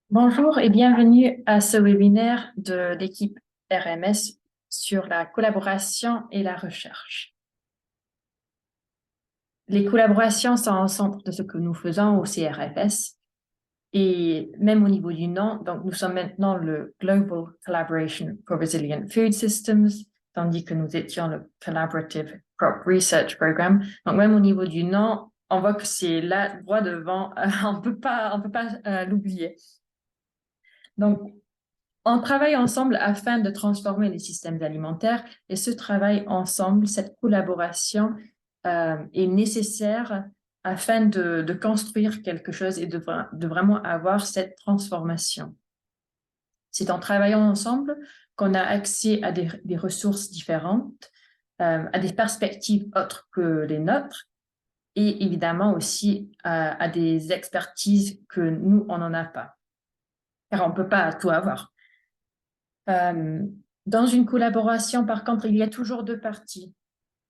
Bonjour et bienvenue à ce webinaire de l'équipe RMS sur la collaboration et la recherche. Les collaborations sont au centre de ce que nous faisons au CRFS et même au niveau du nom, donc nous sommes maintenant le Global Collaboration for Resilient Food Systems, tandis que nous étions le Collaborative Crop Research Program. Donc même au niveau du nom, on voit que c'est là, droit devant, on peut pas l'oublier. Donc, on travaille ensemble afin de transformer les systèmes alimentaires et ce travail ensemble, cette collaboration est nécessaire afin de construire quelque chose et de vraiment avoir cette transformation. C'est en travaillant ensemble qu'on a accès à des ressources différentes, à des perspectives autres que les nôtres et évidemment aussi à des expertises que nous, on n'en a pas, car on ne peut pas tout avoir. Dans une collaboration, par contre, il y a toujours deux parties.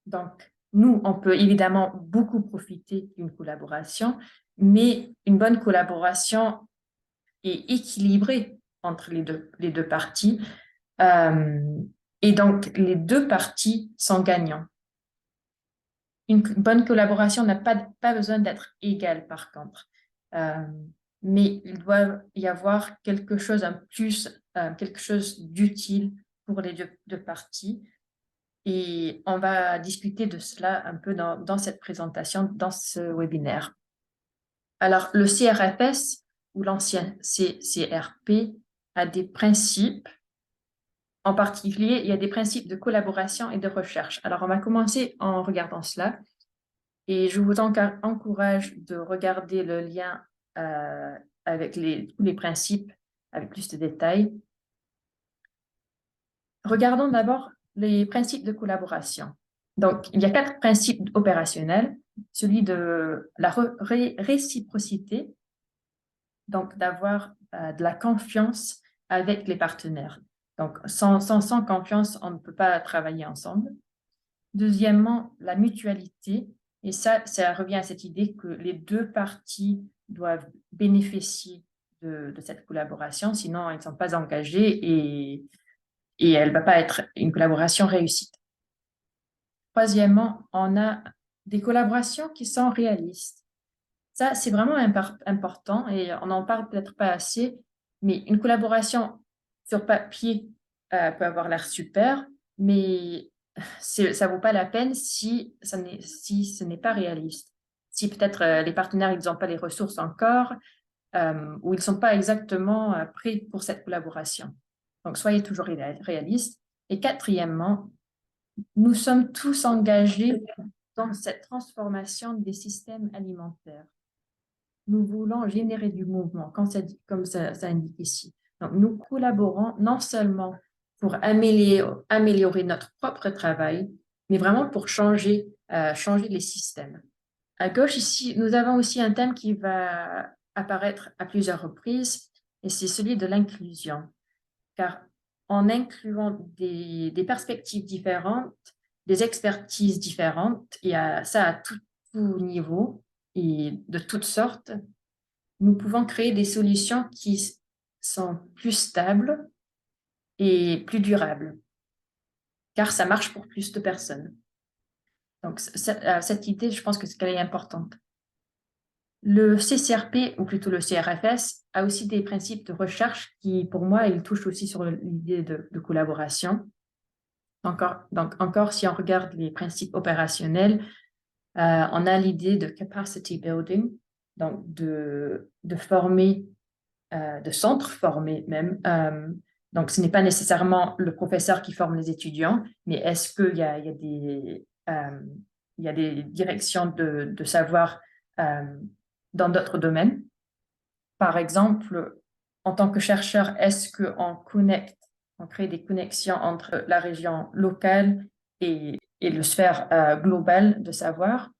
Donc, nous, on peut évidemment beaucoup profiter d'une collaboration, mais une bonne collaboration est équilibrée entre les deux parties. Euh, et donc, les deux parties sont gagnants. Une bonne collaboration n'a pas besoin d'être égale, par contre. Euh, mais il doit y avoir quelque chose en plus, quelque chose d'utile pour les deux parties. Et on va discuter de cela un peu dans cette présentation, dans ce webinaire. Alors, le CRFS ou l'ancien CCRP a des principes. En particulier, il y a des principes de collaboration et de recherche. Alors, on va commencer en regardant cela. Et je vous encourage de regarder le lien avec tous les principes avec plus de détails. Regardons d'abord les principes de collaboration. Donc, il y a 4 principes opérationnels. Celui de la réciprocité, donc d'avoir de la confiance avec les partenaires. Donc, sans confiance, on ne peut pas travailler ensemble. Deuxièmement, la mutualité. Et ça revient à cette idée que les deux parties doivent bénéficier de cette collaboration, sinon elles ne sont pas engagées et elle ne va pas être une collaboration réussie. Troisièmement, on a des collaborations qui sont réalistes. Ça, c'est vraiment important et on n'en parle peut-être pas assez, mais une collaboration sur papier peut avoir l'air super, mais ça ne vaut pas la peine si ce n'est pas réaliste. Si peut-être les partenaires ils n'ont pas les ressources encore ou ils ne sont pas exactement prêts pour cette collaboration. Donc, soyez toujours réalistes. Et quatrièmement, nous sommes tous engagés dans cette transformation des systèmes alimentaires. Nous voulons générer du mouvement, comme ça indique ici. Donc, nous collaborons non seulement pour améliorer notre propre travail, mais vraiment pour changer les systèmes. À gauche, ici, nous avons aussi un thème qui va apparaître à plusieurs reprises, et c'est celui de l'inclusion. Car en incluant des perspectives différentes, des expertises différentes, et ça à tout niveau et de toutes sortes, nous pouvons créer des solutions qui sont plus stables et plus durables, car ça marche pour plus de personnes. Donc, cette idée, je pense qu'elle est importante. Le CCRP, ou plutôt le CRFS, a aussi des principes de recherche qui, pour moi, ils touchent aussi sur l'idée de collaboration. Donc, encore, si on regarde les principes opérationnels, on a l'idée de capacity building, donc de former, de s'entre-former même. Donc, ce n'est pas nécessairement le professeur qui forme les étudiants, mais est-ce qu'il y a des directions de savoir dans d'autres domaines? Par exemple, en tant que chercheur, est-ce on crée des connexions entre la région locale et le sphère globale de savoir?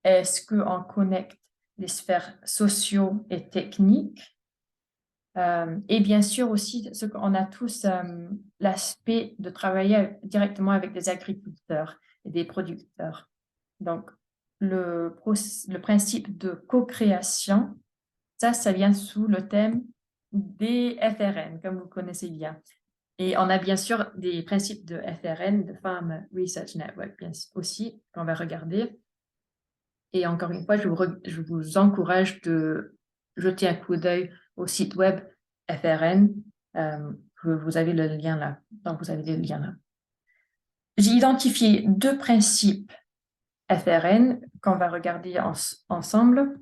Est-ce qu'on connecte les sphères sociaux et techniques? Et bien sûr aussi, on a tous l'aspect de travailler directement avec des agriculteurs et des producteurs. Donc, le principe de co-création Ça vient sous le thème des FRN, comme vous connaissez bien. Et on a bien sûr des principes de FRN, de Farm Research Network, bien aussi, qu'on va regarder. Et encore une fois, je vous encourage de jeter un coup d'œil au site web FRN, que vous avez le lien là. Donc, vous avez le lien là. J'ai identifié 2 principes FRN qu'on va regarder ensemble.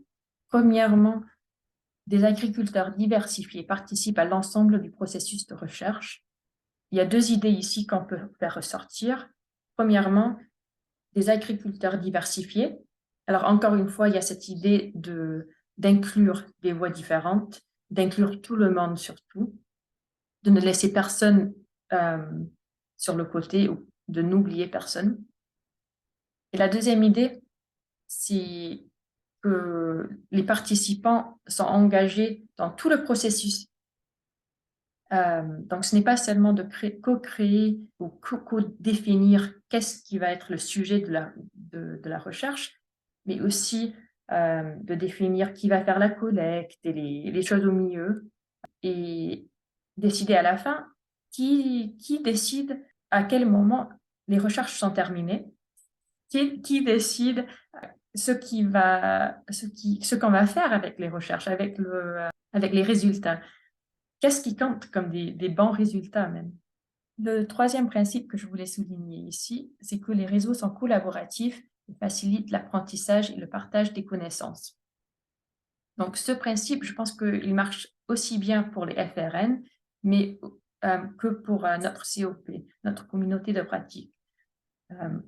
Premièrement, des agriculteurs diversifiés participent à l'ensemble du processus de recherche. Il y a 2 idées ici qu'on peut faire ressortir. Premièrement, des agriculteurs diversifiés. Alors, encore une fois, il y a cette idée d'inclure des voix différentes, d'inclure tout le monde surtout, de ne laisser personne sur le côté ou de n'oublier personne. Et la deuxième idée, c'est que les participants sont engagés dans tout le processus. Donc, ce n'est pas seulement de co-créer ou co-définir qu'est-ce qui va être le sujet de la recherche, mais aussi de définir qui va faire la collecte et les choses au milieu, et décider à la fin qui décide à quel moment les recherches sont terminées, qui décide ce qu'on va faire avec les recherches, avec les résultats. Qu'est-ce qui compte comme des bons résultats même? Le troisième principe que je voulais souligner ici, c'est que les réseaux sont collaboratifs et facilitent l'apprentissage et le partage des connaissances. Donc, ce principe, je pense qu'il marche aussi bien pour les FRN, mais que pour notre COP, notre communauté de pratique.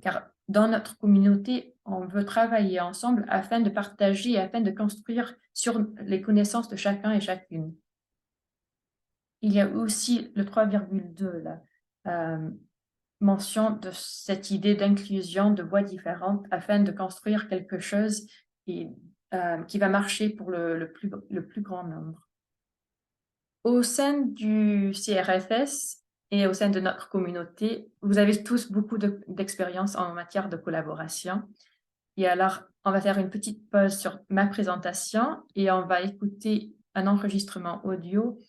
Car dans notre communauté, on veut travailler ensemble afin de partager et afin de construire sur les connaissances de chacun et chacune. Il y a aussi le 3,2 là, mention de cette idée d'inclusion de voix différentes afin de construire quelque chose qui va marcher pour le plus grand nombre. Au sein du CRFS et au sein de notre communauté, vous avez tous beaucoup d'expérience en matière de collaboration. Et alors, on va faire une petite pause sur ma présentation et on va écouter un enregistrement audio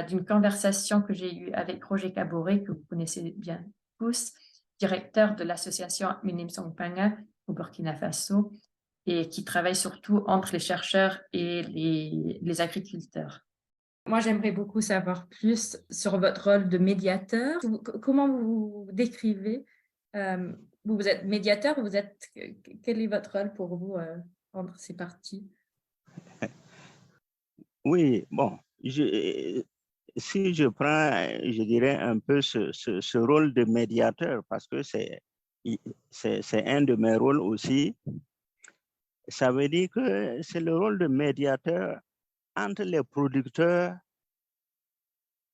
d'une conversation que j'ai eue avec Roger Caboret, que vous connaissez bien tous, directeur de l'association Minim Songpanga au Burkina Faso, et qui travaille surtout entre les chercheurs et les agriculteurs. Moi, j'aimerais beaucoup savoir plus sur votre rôle de médiateur. Comment vous vous décrivez? Vous êtes médiateur, quel est votre rôle pour vous entre ces parties? Oui, bon, si je prends, je dirais un peu ce rôle de médiateur, parce que c'est un de mes rôles aussi, ça veut dire que c'est le rôle de médiateur entre les producteurs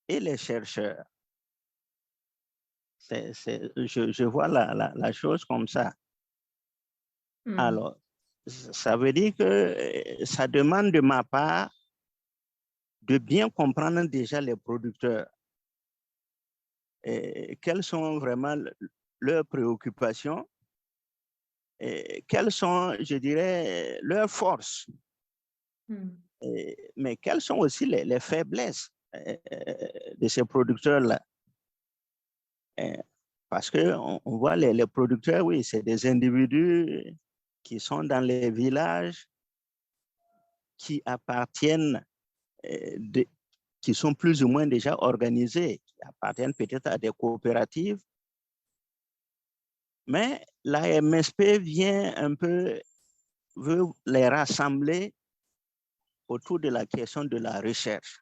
et les chercheurs. Je vois la chose comme ça. Alors, ça veut dire que ça demande de ma part de bien comprendre déjà les producteurs. Et quelles sont vraiment leurs préoccupations et quelles sont, je dirais, leurs forces, mais quelles sont aussi les faiblesses de ces producteurs-là. Parce qu'on voit les producteurs, oui, c'est des individus qui sont dans les villages, qui appartiennent, qui sont plus ou moins déjà organisés, qui appartiennent peut-être à des coopératives. Mais la MSP vient un peu, veut les rassembler autour de la question de la recherche.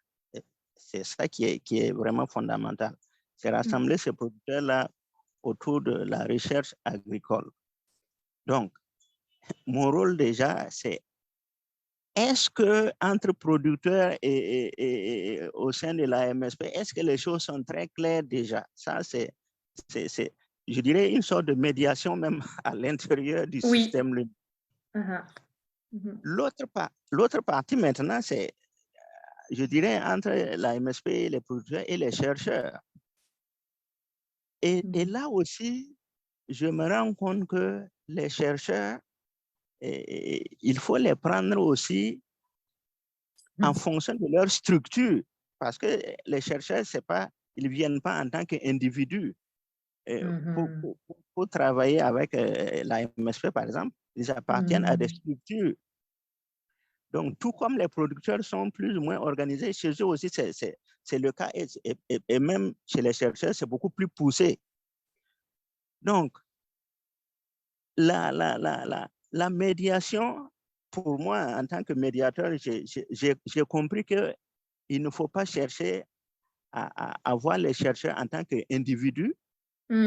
C'est ça qui est vraiment fondamental. C'est rassembler ces producteurs-là autour de la recherche agricole. Donc, mon rôle déjà, c'est est-ce que entre producteurs et au sein de la MSP, est-ce que les choses sont très claires déjà? Ça, c'est, je dirais, une sorte de médiation même à l'intérieur du système. L'autre partie maintenant, c'est, je dirais, entre la MSP, les producteurs et les chercheurs. Et là aussi, je me rends compte que les chercheurs, il faut les prendre aussi en fonction de leur structure. Parce que les chercheurs, ils ne viennent pas en tant qu'individus. Pour travailler avec la MSP, par exemple, ils appartiennent à des structures. Donc, tout comme les producteurs sont plus ou moins organisés, chez eux aussi, c'est le cas. Et même chez les chercheurs, c'est beaucoup plus poussé. Donc, la médiation, pour moi, en tant que médiateur, j'ai compris qu'il ne faut pas chercher à voir les chercheurs en tant qu'individus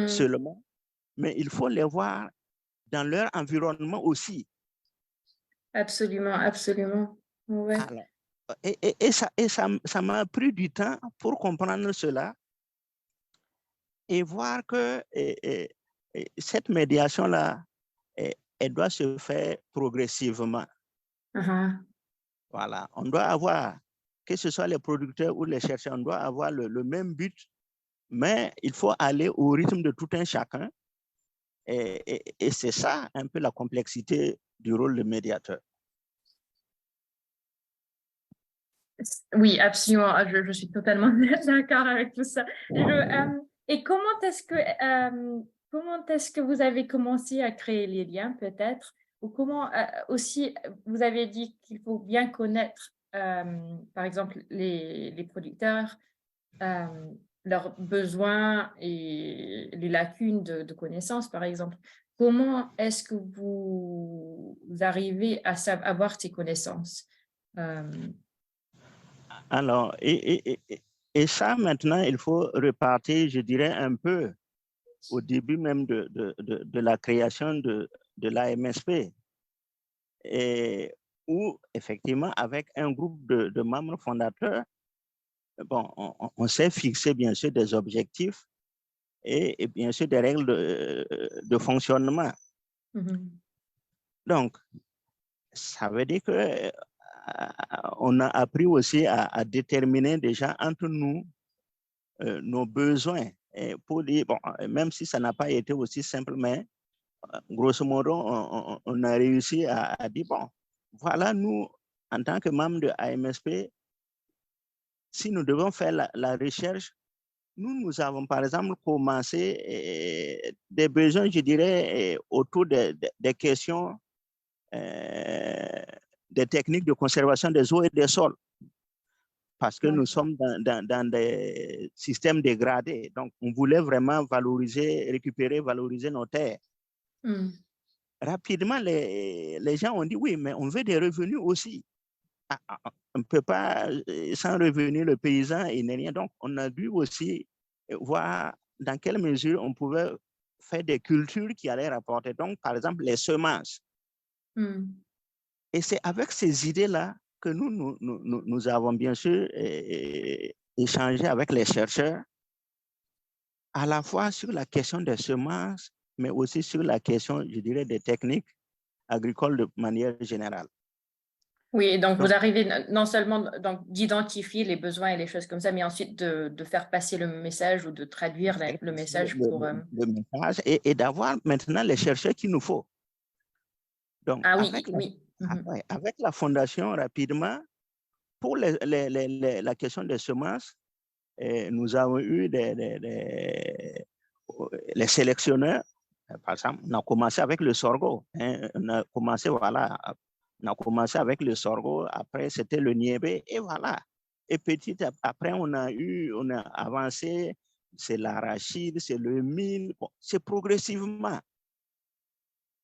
seulement, mais il faut les voir dans leur environnement aussi. Absolument, absolument. Ouais. Alors, ça m'a pris du temps pour comprendre cela et voir que cette médiation-là, elle doit se faire progressivement. Voilà, on doit avoir, que ce soit les producteurs ou les chercheurs, on doit avoir le même but, mais il faut aller au rythme de tout un chacun. Et c'est ça un peu la complexité du rôle de médiateur. Oui, absolument. Je suis totalement d'accord avec tout ça. Et comment est-ce que vous avez commencé à créer les liens, peut-être? Ou comment aussi, vous avez dit qu'il faut bien connaître, par exemple, les producteurs, leurs besoins et les lacunes de connaissances, par exemple. Comment est-ce que vous arrivez à avoir ces connaissances? Alors, et ça, maintenant, il faut repartir, je dirais, un peu au début même de la création de l'AMSP, où, effectivement, avec un groupe de membres fondateurs, bon, on s'est fixé, bien sûr, des objectifs et bien sûr, des règles de fonctionnement. Donc, ça veut dire que on a appris aussi à déterminer déjà entre nous nos besoins pour dire, bon, même si ça n'a pas été aussi simple, mais grosso modo, on a réussi à dire, bon, voilà, nous, en tant que membres de AMSP, si nous devons faire la recherche, nous avons par exemple commencé des besoins, je dirais, autour des questions des techniques de conservation des eaux et des sols, parce que nous sommes dans des systèmes dégradés. Donc, on voulait vraiment récupérer, valoriser nos terres. Rapidement, les gens ont dit, oui, mais on veut des revenus aussi. On ne peut pas, sans revenu, le paysan, il n'est rien. Donc, on a dû aussi voir dans quelle mesure on pouvait faire des cultures qui allaient rapporter. Donc, par exemple, les semences. Et c'est avec ces idées-là que nous avons bien sûr échangé avec les chercheurs, à la fois sur la question des semences, mais aussi sur la question, je dirais, des techniques agricoles de manière générale. Oui, donc vous arrivez non seulement d'identifier les besoins et les choses comme ça, mais ensuite de faire passer le message ou de traduire le message pour… Le message et d'avoir maintenant les chercheurs qu'il nous faut. Donc, avec la fondation, rapidement, pour la question des semences, nous avons eu les sélectionneurs. Par exemple, on a commencé avec le sorgho. On a commencé, voilà, on a commencé avec le sorgho. Après, c'était le niébé. Et voilà. Et après, on a avancé. C'est l'arachide, c'est le mil. Bon, c'est progressivement.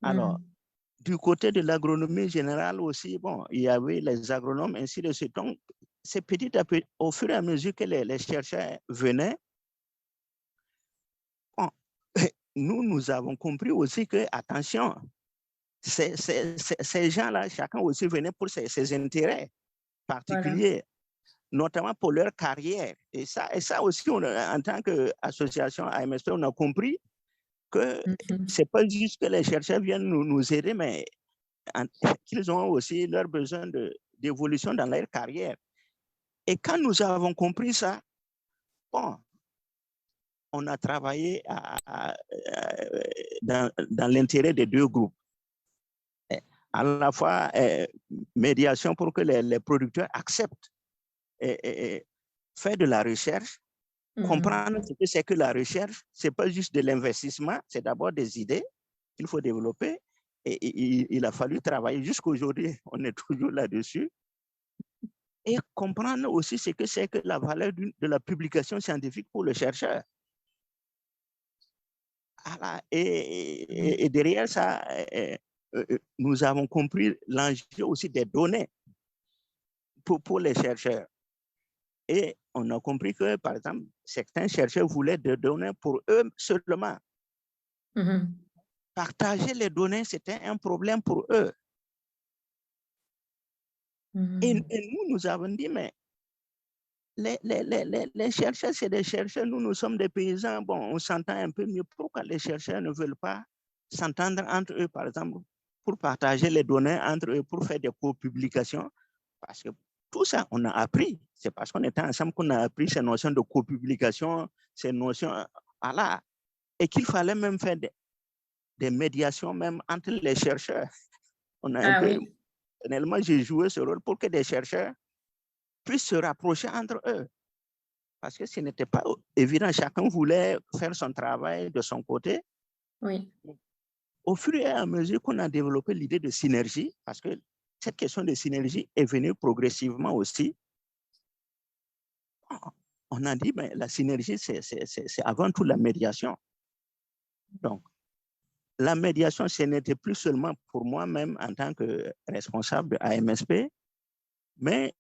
Alors, du côté de l'agronomie générale aussi, bon, il y avait les agronomes, ainsi de suite. Donc, c'est petit à petit, au fur et à mesure que les chercheurs venaient, bon, nous avons compris aussi que, attention, ces gens-là, chacun aussi venait pour ses intérêts particuliers, notamment pour leur carrière. Et ça aussi, en tant qu'association AMSP, on a compris que ce n'est pas juste que les chercheurs viennent nous aider, mais qu'ils ont aussi leur besoin d'évolution dans leur carrière. Et quand nous avons compris ça, bon, on a travaillé dans l'intérêt des deux groupes. à la fois médiation pour que les producteurs acceptent et faire de la recherche, comprendre ce que c'est que la recherche. Ce n'est pas juste de l'investissement, c'est d'abord des idées qu'il faut développer. Et il a fallu travailler jusqu'à aujourd'hui, on est toujours là-dessus. Et comprendre aussi ce que c'est que la valeur de la publication scientifique pour le chercheur. Voilà. Et derrière ça, nous avons compris l'enjeu aussi des données pour les chercheurs. Et on a compris que, par exemple, certains chercheurs voulaient des données pour eux seulement. Partager les données, c'était un problème pour eux. Et nous avons dit, mais les chercheurs, c'est des chercheurs, nous sommes des paysans, bon, on s'entend un peu mieux. Pourquoi les chercheurs ne veulent pas s'entendre entre eux, par exemple, pour partager les données entre eux, pour faire des copublications? Parce que tout ça, on a appris. C'est parce qu'on était ensemble qu'on a appris ces notions de copublication, ces notions, voilà. Et qu'il fallait même faire des médiations même entre les chercheurs. On a un peu, personnellement, j'ai joué ce rôle pour que des chercheurs puissent se rapprocher entre eux. Parce que ce n'était pas évident. Chacun voulait faire son travail de son côté. Oui. Au fur et à mesure qu'on a développé l'idée de synergie, parce que cette question de synergie est venue progressivement aussi, on a dit, mais la synergie, c'est avant tout la médiation. Donc, la médiation, ce n'était plus seulement pour moi-même en tant que responsable de AMSP, mais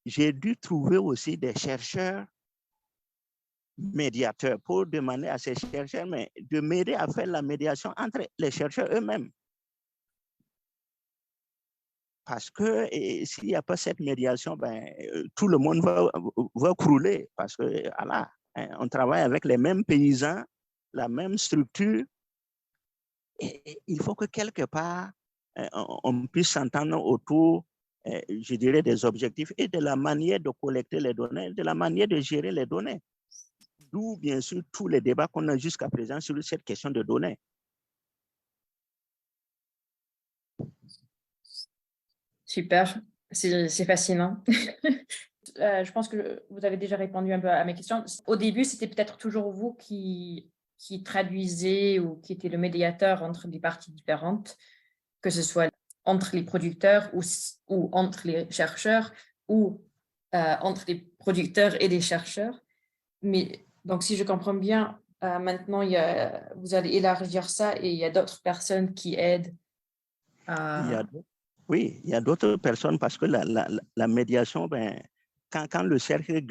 j'ai dû trouver aussi des chercheurs médiateurs pour demander à ces chercheurs mais de m'aider à faire la médiation entre les chercheurs eux-mêmes. Parce que s'il n'y a pas cette médiation, ben, tout le monde va crouler. Parce que voilà, on travaille avec les mêmes paysans, la même structure. Et il faut que quelque part, on puisse s'entendre autour, je dirais, des objectifs et de la manière de collecter les données, de la manière de gérer les données. D'où, bien sûr, tous les débats qu'on a jusqu'à présent sur cette question de données. Super, c'est fascinant. Je pense que vous avez déjà répondu un peu à mes questions. Au début, c'était peut-être toujours vous qui traduisez ou qui était le médiateur entre des parties différentes, que ce soit entre les producteurs ou entre les chercheurs ou entre les producteurs et les chercheurs. Mais donc, si je comprends bien, maintenant, vous allez élargir ça et il y a d'autres personnes qui aident à... Oui, il y a d'autres personnes parce que la médiation, ben, quand le cercle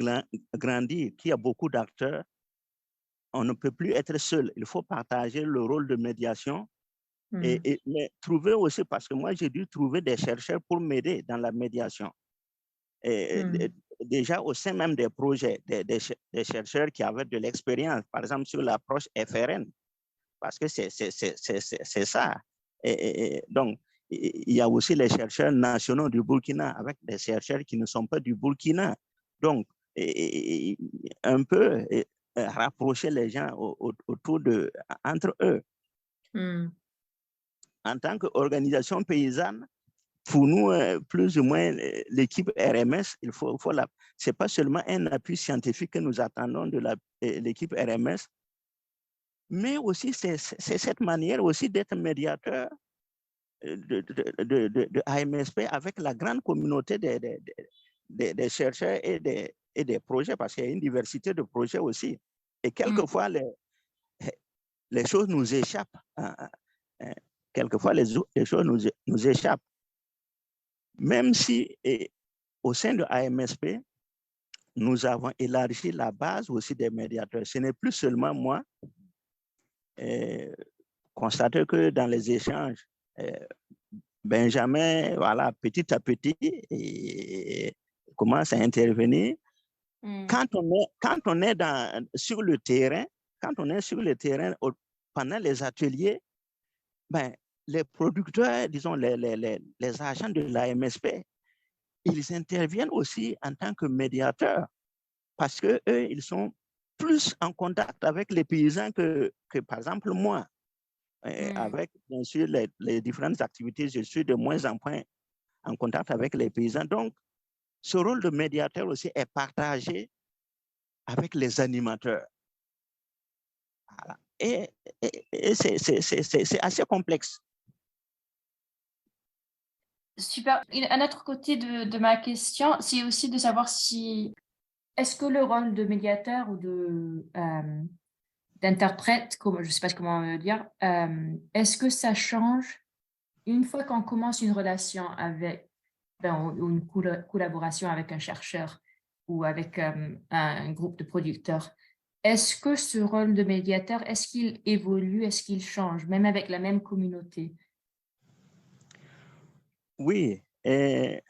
grandit, qu'il y a beaucoup d'acteurs, on ne peut plus être seul. Il faut partager le rôle de médiation mais trouver aussi, parce que moi, j'ai dû trouver des chercheurs pour m'aider dans la médiation. Et déjà, au sein même des projets, des chercheurs qui avaient de l'expérience, par exemple sur l'approche FRN, parce que c'est ça. Donc, il y a aussi les chercheurs nationaux du Burkina avec des chercheurs qui ne sont pas du Burkina. Donc, un peu rapprocher les gens autour entre eux. En tant qu'organisation paysanne, pour nous, plus ou moins, l'équipe RMS, c'est pas seulement un appui scientifique que nous attendons de l'équipe RMS, mais aussi c'est cette manière aussi d'être médiateur de AMSP avec la grande communauté des chercheurs et des projets, parce qu'il y a une diversité de projets aussi. Et quelquefois, les choses nous échappent. Quelquefois, les choses nous échappent. Même si au sein de AMSP, nous avons élargi la base aussi des médiateurs. Ce n'est plus seulement moi. Constatez que dans les échanges, Benjamin, voilà, petit à petit, commence à intervenir. Quand on est sur le terrain, pendant les ateliers, ben, les producteurs, disons, les agents de la MSP, ils interviennent aussi en tant que médiateurs parce qu'eux, ils sont plus en contact avec les paysans que par exemple, moi. avec, bien sûr, les différentes activités. Je suis de moins en moins en contact avec les paysans. Donc, ce rôle de médiateur aussi est partagé avec les animateurs. Voilà. Et c'est assez complexe. Super. Un autre côté de ma question, c'est aussi de savoir si est-ce que le rôle de médiateur ou d'interprète, comme je ne sais pas comment le dire, est-ce que ça change une fois qu'on commence une relation avec, ou une collaboration avec un chercheur ou avec un groupe de producteurs? Est-ce que ce rôle de médiateur, est-ce qu'il évolue, est-ce qu'il change, même avec la même communauté? Oui, j'ai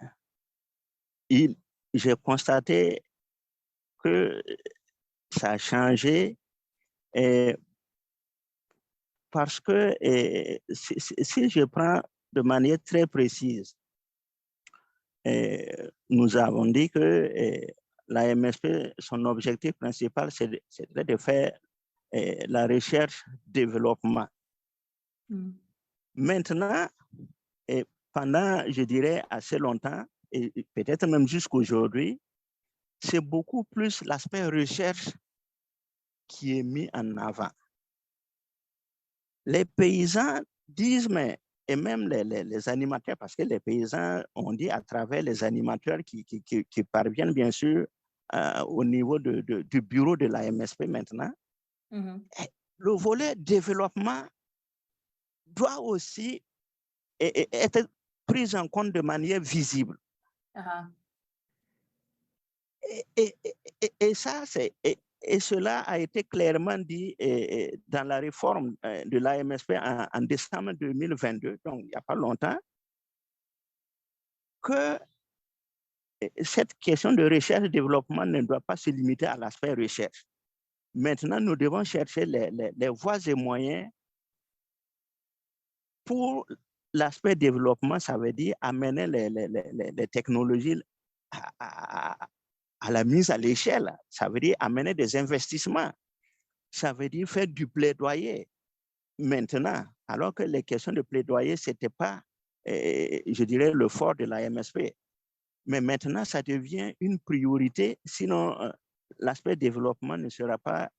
constaté que ça a changé parce que si je prends de manière très précise, nous avons dit que la MSP, son objectif principal, c'est de faire la recherche-développement. Maintenant, pendant, je dirais, assez longtemps, et peut-être même jusqu'aujourd'hui, c'est beaucoup plus l'aspect recherche qui est mis en avant. Les paysans disent, mais, et même les animateurs, parce que les paysans, on dit à travers les animateurs qui parviennent bien sûr au niveau du bureau de la MSP maintenant, le volet développement doit aussi être pris en compte de manière visible. Et ça, et cela a été clairement dit dans la réforme de l'AMSP en décembre 2022, donc il n'y a pas longtemps, que cette question de recherche et développement ne doit pas se limiter à l'aspect recherche. Maintenant, nous devons chercher les voies et moyens pour l'aspect développement, ça veut dire amener les technologies à la mise à l'échelle. Ça veut dire amener des investissements. Ça veut dire faire du plaidoyer. Maintenant, alors que les questions de plaidoyer, ce n'était pas, je dirais, le fort de la MSP. Mais maintenant, ça devient une priorité, sinon l'aspect développement ne sera pas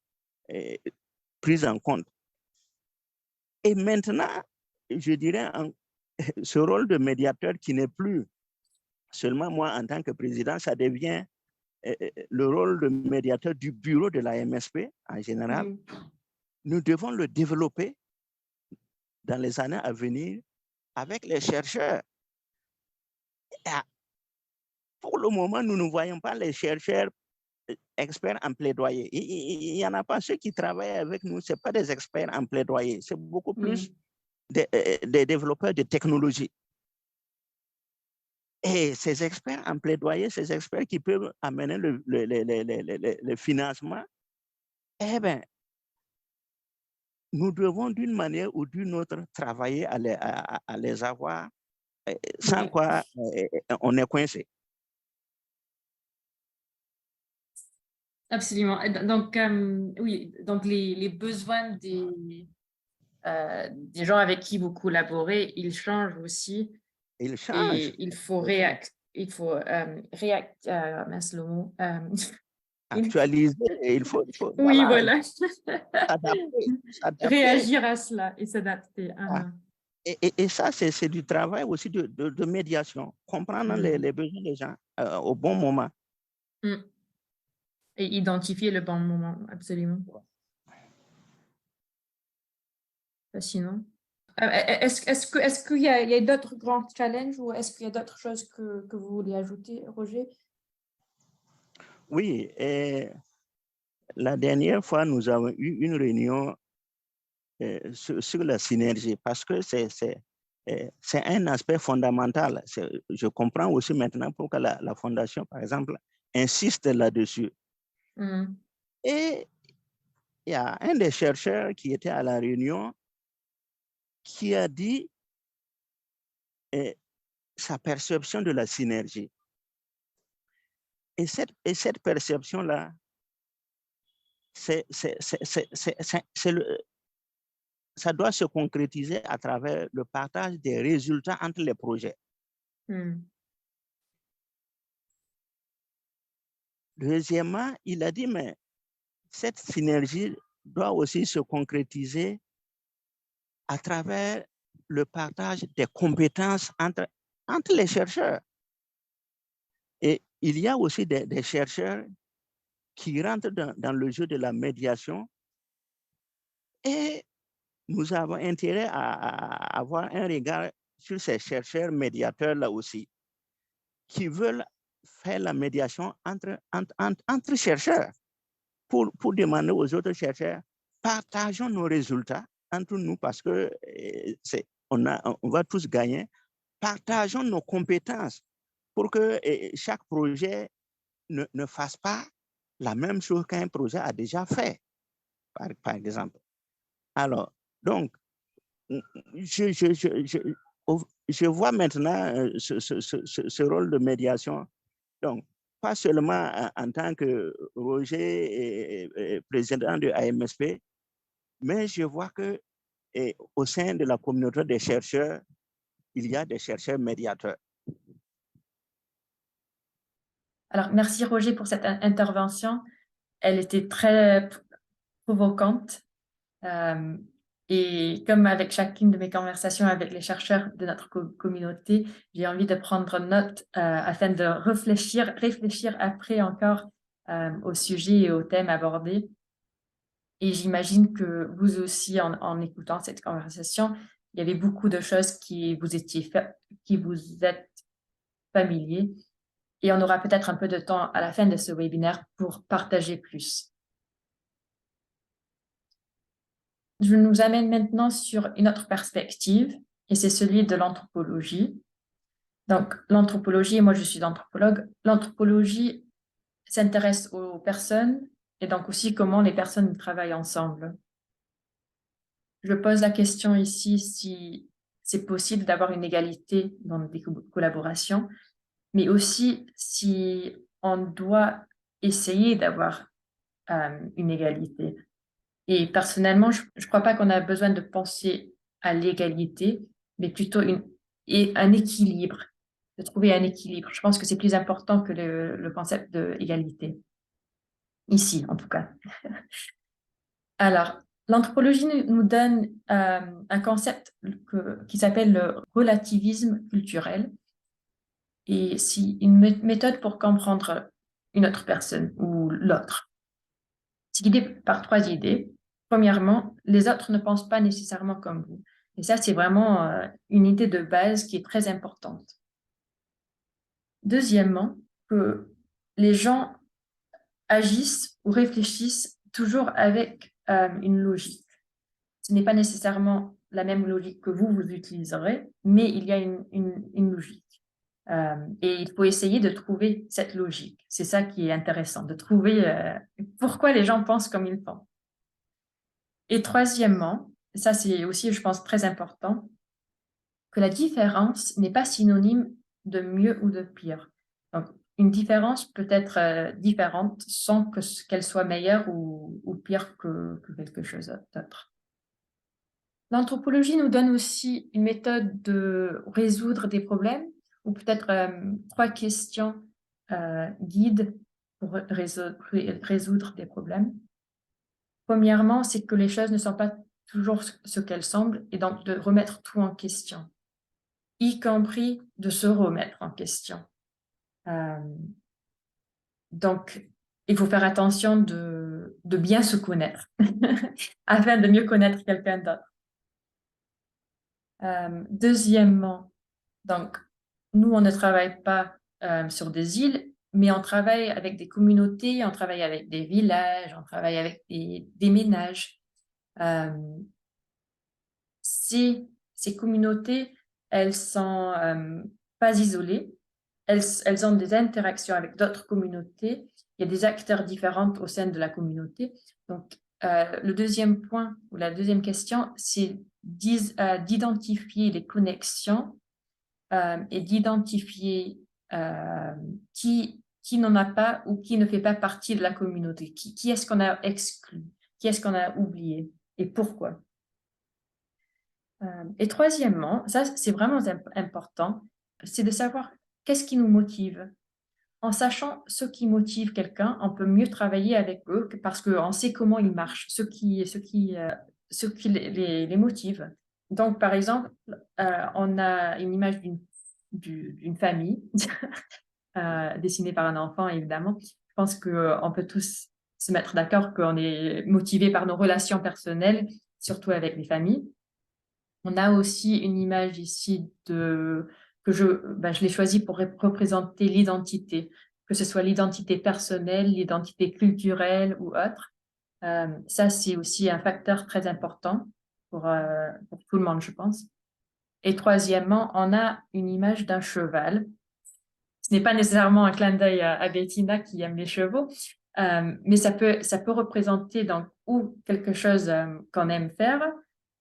pris en compte. Et maintenant, je dirais, ce rôle de médiateur qui n'est plus seulement moi en tant que président, ça devient le rôle de médiateur du bureau de la MSP en général. Nous devons le développer dans les années à venir avec les chercheurs. Pour le moment, nous ne voyons pas les chercheurs experts en plaidoyer. Il n'y en a pas. Ceux qui travaillent avec nous, ce pas des experts en plaidoyer. C'est beaucoup plus des développeurs de technologie. Et ces experts en plaidoyer, ces experts qui peuvent amener le financement, eh bien, nous devons d'une manière ou d'une autre travailler à les avoir, sans quoi on est coincé. Absolument. Donc, oui, donc les besoins des gens avec qui vous collaborez, ils changent aussi. Il change. Et il faut mince le mot. Actualiser, Oui, voilà, voilà. s'adapter. Réagir à cela et s'adapter. Et ça, c'est du travail aussi de médiation, comprendre les besoins des gens au bon moment. Et identifier le bon moment, absolument. Fascinant. Est-ce qu'il y a d'autres grands challenges ou est-ce qu'il y a d'autres choses que vous voulez ajouter, Roger? Oui, et la dernière fois, nous avons eu une réunion sur la synergie parce que c'est un aspect fondamental. Je comprends aussi maintenant pourquoi la Fondation, par exemple, insiste là-dessus. Et il y a un des chercheurs qui était à la réunion qui a dit sa perception de la synergie. Et cette perception-là, c'est ça doit se concrétiser à travers le partage des résultats entre les projets. Deuxièmement, il a dit, mais cette synergie doit aussi se concrétiser à travers le partage des compétences entre les chercheurs. Et il y a aussi des chercheurs qui rentrent dans le jeu de la médiation et nous avons intérêt à avoir un regard sur ces chercheurs médiateurs-là aussi, qui veulent faire la médiation entre chercheurs pour demander aux autres chercheurs, partageons nos résultats entre nous parce que on va tous gagner, partageons nos compétences pour que chaque projet ne fasse pas la même chose qu'un projet a déjà fait, par exemple. Alors, donc, je vois maintenant ce rôle de médiation. Donc, pas seulement en tant que Roger est président de AMSP, mais je vois que au sein de la communauté des chercheurs, il y a des chercheurs médiateurs. Alors, merci Roger pour cette intervention. Elle était très provocante. Et comme avec chacune de mes conversations avec les chercheurs de notre communauté, j'ai envie de prendre note afin de réfléchir après encore au sujet et au thème abordé. Et j'imagine que vous aussi, en écoutant cette conversation, il y avait beaucoup de choses qui vous êtes familiers. Et on aura peut-être un peu de temps à la fin de ce webinaire pour partager plus. Je nous amène maintenant sur une autre perspective, et c'est celui de l'anthropologie. Donc, l'anthropologie, et moi je suis anthropologue, l'anthropologie s'intéresse aux personnes et donc aussi comment les personnes travaillent ensemble. Je pose la question ici si c'est possible d'avoir une égalité dans des collaborations, mais aussi si on doit essayer d'avoir une égalité. Et personnellement, je ne crois pas qu'on a besoin de penser à l'égalité, mais plutôt un équilibre, de trouver un équilibre. Je pense que c'est plus important que le concept d'égalité, ici en tout cas. Alors, l'anthropologie nous donne un concept qui s'appelle le relativisme culturel. Et c'est une méthode pour comprendre une autre personne ou l'autre. C'est guidé par 3 idées. Premièrement, les autres ne pensent pas nécessairement comme vous. Et ça, c'est vraiment une idée de base qui est très importante. Deuxièmement, que les gens agissent ou réfléchissent toujours avec une logique. Ce n'est pas nécessairement la même logique que vous utiliserez, mais il y a une logique. Et il faut essayer de trouver cette logique. C'est ça qui est intéressant, de trouver pourquoi les gens pensent comme ils pensent. Et troisièmement, ça c'est aussi, je pense, très important, que la différence n'est pas synonyme de mieux ou de pire. Donc, une différence peut être différente sans qu'elle soit meilleure ou pire que quelque chose d'autre. L'anthropologie nous donne aussi une méthode de résoudre des problèmes, ou peut-être 3 questions guides pour résoudre des problèmes. Premièrement, c'est que les choses ne sont pas toujours ce qu'elles semblent, et donc de remettre tout en question, y compris de se remettre en question. Donc, il faut faire attention de bien se connaître, afin de mieux connaître quelqu'un d'autre. Deuxièmement, donc, nous, on ne travaille pas sur des îles, mais on travaille avec des communautés, on travaille avec des villages, on travaille avec des ménages. Ces communautés, elles sont pas isolées, elles ont des interactions avec d'autres communautés, il y a des acteurs différents au sein de la communauté. Donc, le deuxième point, ou la deuxième question, c'est d'identifier les connexions et d'identifier qui n'en a pas ou qui ne fait pas partie de la communauté. Qui est-ce qu'on a exclu? Qui est-ce qu'on a oublié? Et pourquoi? Et troisièmement, ça c'est vraiment important, c'est de savoir qu'est-ce qui nous motive. En sachant ce qui motive quelqu'un, on peut mieux travailler avec eux parce qu'on sait comment ils marchent, ce qui les motive. Donc, par exemple, on a une image d'une famille dessinée par un enfant, évidemment. Je pense qu'on peut tous se mettre d'accord qu'on est motivé par nos relations personnelles, surtout avec les familles. On a aussi une image ici que je l'ai choisie pour représenter l'identité, que ce soit l'identité personnelle, l'identité culturelle ou autre. Ça, c'est aussi un facteur très important pour tout le monde, je pense. Et troisièmement, on a une image d'un cheval. Ce n'est pas nécessairement un clin d'œil à Bettina qui aime les chevaux, mais ça peut représenter donc ou quelque chose qu'on aime faire,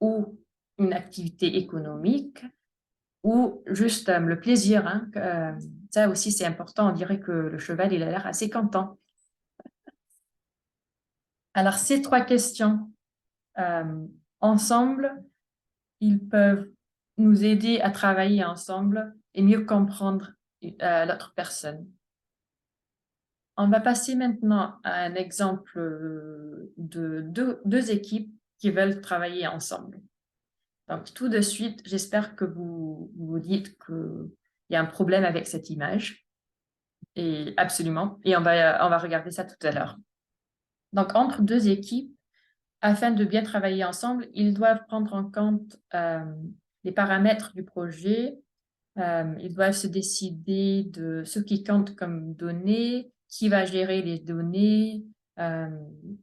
ou une activité économique, ou juste le plaisir. Hein, ça aussi, c'est important. On dirait que le cheval, il a l'air assez content. Alors, ces trois questions, ensemble, ils peuvent nous aider à travailler ensemble et mieux comprendre l'autre personne. On va passer maintenant à un exemple de deux équipes qui veulent travailler ensemble. Donc, tout de suite, j'espère que vous vous dites qu'il y a un problème avec cette image. Et absolument. Et on va regarder ça tout à l'heure. Donc, entre deux équipes, afin de bien travailler ensemble, ils doivent prendre en compte les paramètres du projet. Ils doivent se décider de ce qui compte comme données, qui va gérer les données,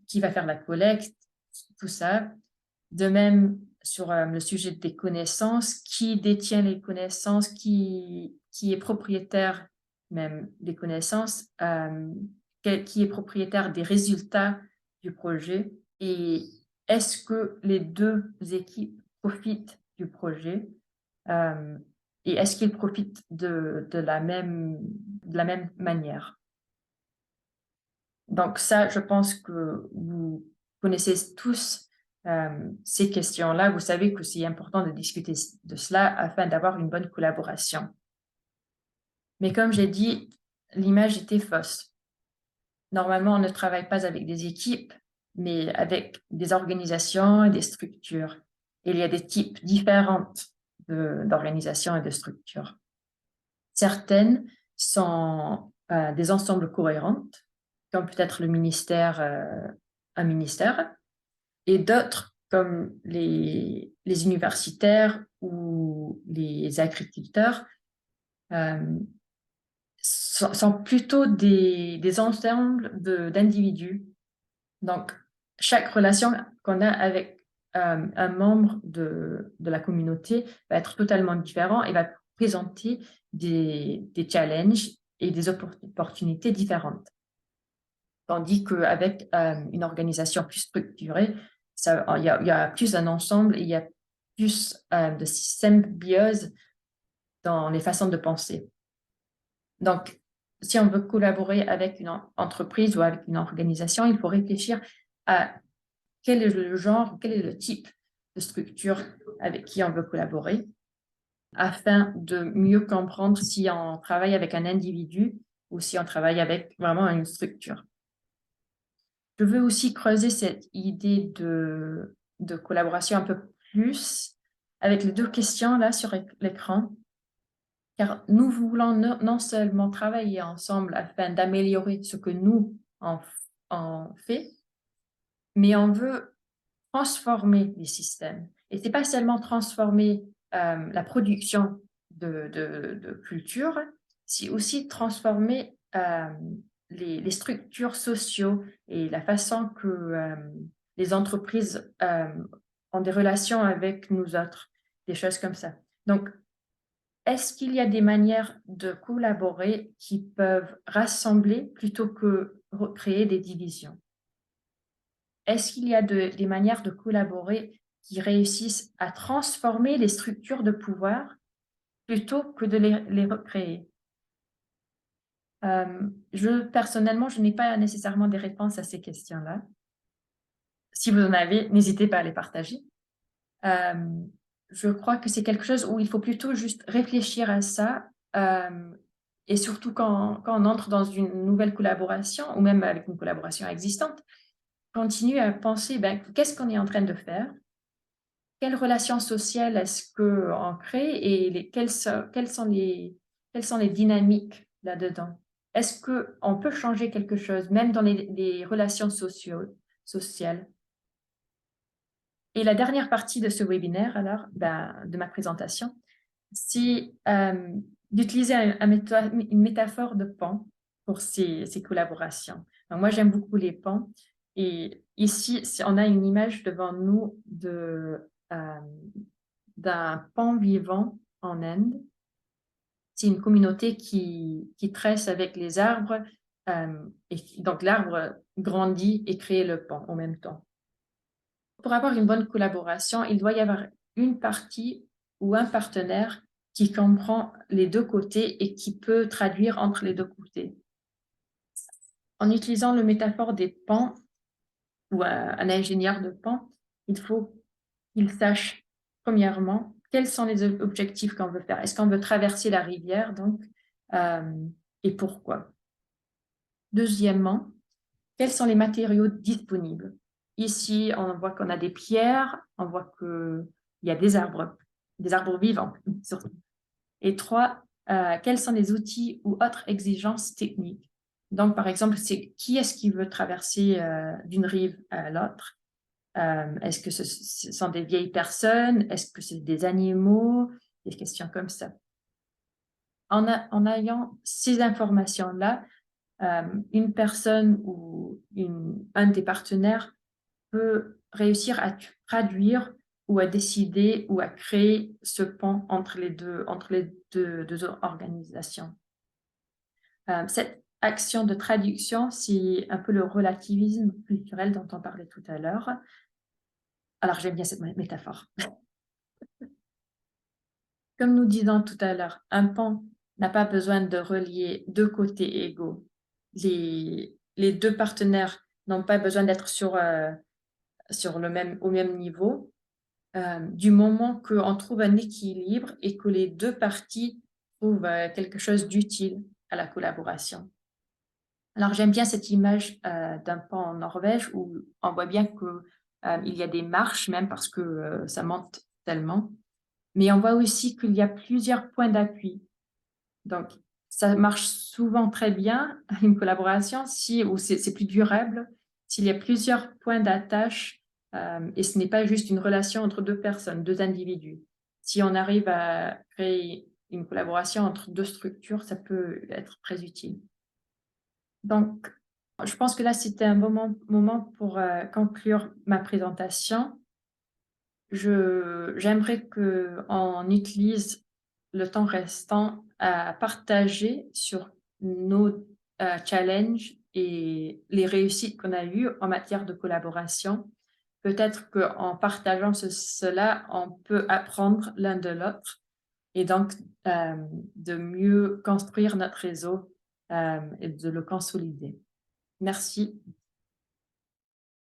qui va faire la collecte, tout ça. De même, sur le sujet des connaissances, qui détient les connaissances, qui est propriétaire même des connaissances, qui est propriétaire des résultats du projet et est-ce que les deux équipes profitent du projet et est-ce qu'ils profitent de la même manière. Donc ça, je pense que vous connaissez tous ces questions-là. Vous savez que c'est important de discuter de cela afin d'avoir une bonne collaboration. Mais comme j'ai dit, l'image était fausse. Normalement, on ne travaille pas avec des équipes, mais avec des organisations et des structures. Et il y a des types différents d'organisations et de structures. Certaines sont des ensembles cohérents, comme peut-être le ministère, un ministère, et d'autres comme les universitaires ou les agriculteurs sont plutôt des ensembles d'individus. Donc, chaque relation qu'on a avec un membre de la communauté va être totalement différent et va présenter des challenges et des opportunités différentes. Tandis qu'avec une organisation plus structurée, il y a plus un ensemble et il y a plus de symbiose dans les façons de penser. Donc, si on veut collaborer avec une entreprise ou avec une organisation, il faut réfléchir à quel est le genre, quel est le type de structure avec qui on veut collaborer afin de mieux comprendre si on travaille avec un individu ou si on travaille avec vraiment une structure. Je veux aussi creuser cette idée de collaboration un peu plus avec les deux questions là sur l'écran, car nous voulons non seulement travailler ensemble afin d'améliorer ce que nous on fait, mais on veut transformer les systèmes. Et ce n'est pas seulement transformer la production de culture, c'est aussi transformer les structures sociaux et la façon que les entreprises ont des relations avec nous autres, des choses comme ça. Donc, est-ce qu'il y a des manières de collaborer qui peuvent rassembler plutôt que créer des divisions? Est-ce qu'il y a des manières de collaborer qui réussissent à transformer les structures de pouvoir plutôt que de les recréer? Personnellement, je n'ai pas nécessairement des réponses à ces questions-là. Si vous en avez, n'hésitez pas à les partager. je crois que c'est quelque chose où il faut plutôt juste réfléchir à ça, et surtout quand on entre dans une nouvelle collaboration ou même avec une collaboration existante, continuer à penser, ben, qu'est-ce qu'on est en train de faire? Quelles relations sociales est-ce qu'on crée et quelles sont les dynamiques là-dedans? Est-ce qu'on peut changer quelque chose, même dans les relations sociales? Et la dernière partie de ce webinaire, alors, ben, de ma présentation, c'est d'utiliser une métaphore de pan pour ces collaborations. Donc, moi, j'aime beaucoup les pans. Et ici, on a une image devant nous d'un pan vivant en Inde. C'est une communauté qui tresse avec les arbres. Et donc, l'arbre grandit et crée le pan en même temps. Pour avoir une bonne collaboration, il doit y avoir une partie ou un partenaire qui comprend les deux côtés et qui peut traduire entre les deux côtés. En utilisant le métaphore des pans ou un ingénieur de pan, il faut qu'il sache, premièrement, quels sont les objectifs qu'on veut faire. Est-ce qu'on veut traverser la rivière, donc, et pourquoi? Deuxièmement, quels sont les matériaux disponibles? Ici, on voit qu'on a des pierres, on voit qu'il y a des arbres vivants, surtout. Et trois, quels sont les outils ou autres exigences techniques? Donc, par exemple, c'est qui est-ce qui veut traverser d'une rive à l'autre? Est-ce que ce sont des vieilles personnes? Est-ce que c'est des animaux? Des questions comme ça. En ayant ces informations-là, une personne ou un des partenaires peut réussir à traduire ou à décider ou à créer ce pont entre les deux organisations. Cette action de traduction, c'est un peu le relativisme culturel dont on parlait tout à l'heure. Alors, j'aime bien cette métaphore. Comme nous disons tout à l'heure, un pont n'a pas besoin de relier deux côtés égaux. Les deux partenaires n'ont pas besoin d'être au même niveau, du moment qu'on trouve un équilibre et que les deux parties trouvent quelque chose d'utile à la collaboration. Alors, j'aime bien cette image d'un pont en Norvège où on voit bien qu'il y a des marches, même parce que ça monte tellement. Mais on voit aussi qu'il y a plusieurs points d'appui. Donc, ça marche souvent très bien, une collaboration, ou c'est plus durable s'il y a plusieurs points d'attache et ce n'est pas juste une relation entre deux personnes, deux individus. Si on arrive à créer une collaboration entre deux structures, ça peut être très utile. Donc, je pense que là, c'était un bon moment pour conclure ma présentation. J'aimerais qu'on utilise le temps restant à partager sur nos challenges et les réussites qu'on a eues en matière de collaboration. Peut-être qu'en partageant cela, on peut apprendre l'un de l'autre et donc de mieux construire notre réseau et de le consolider. Merci.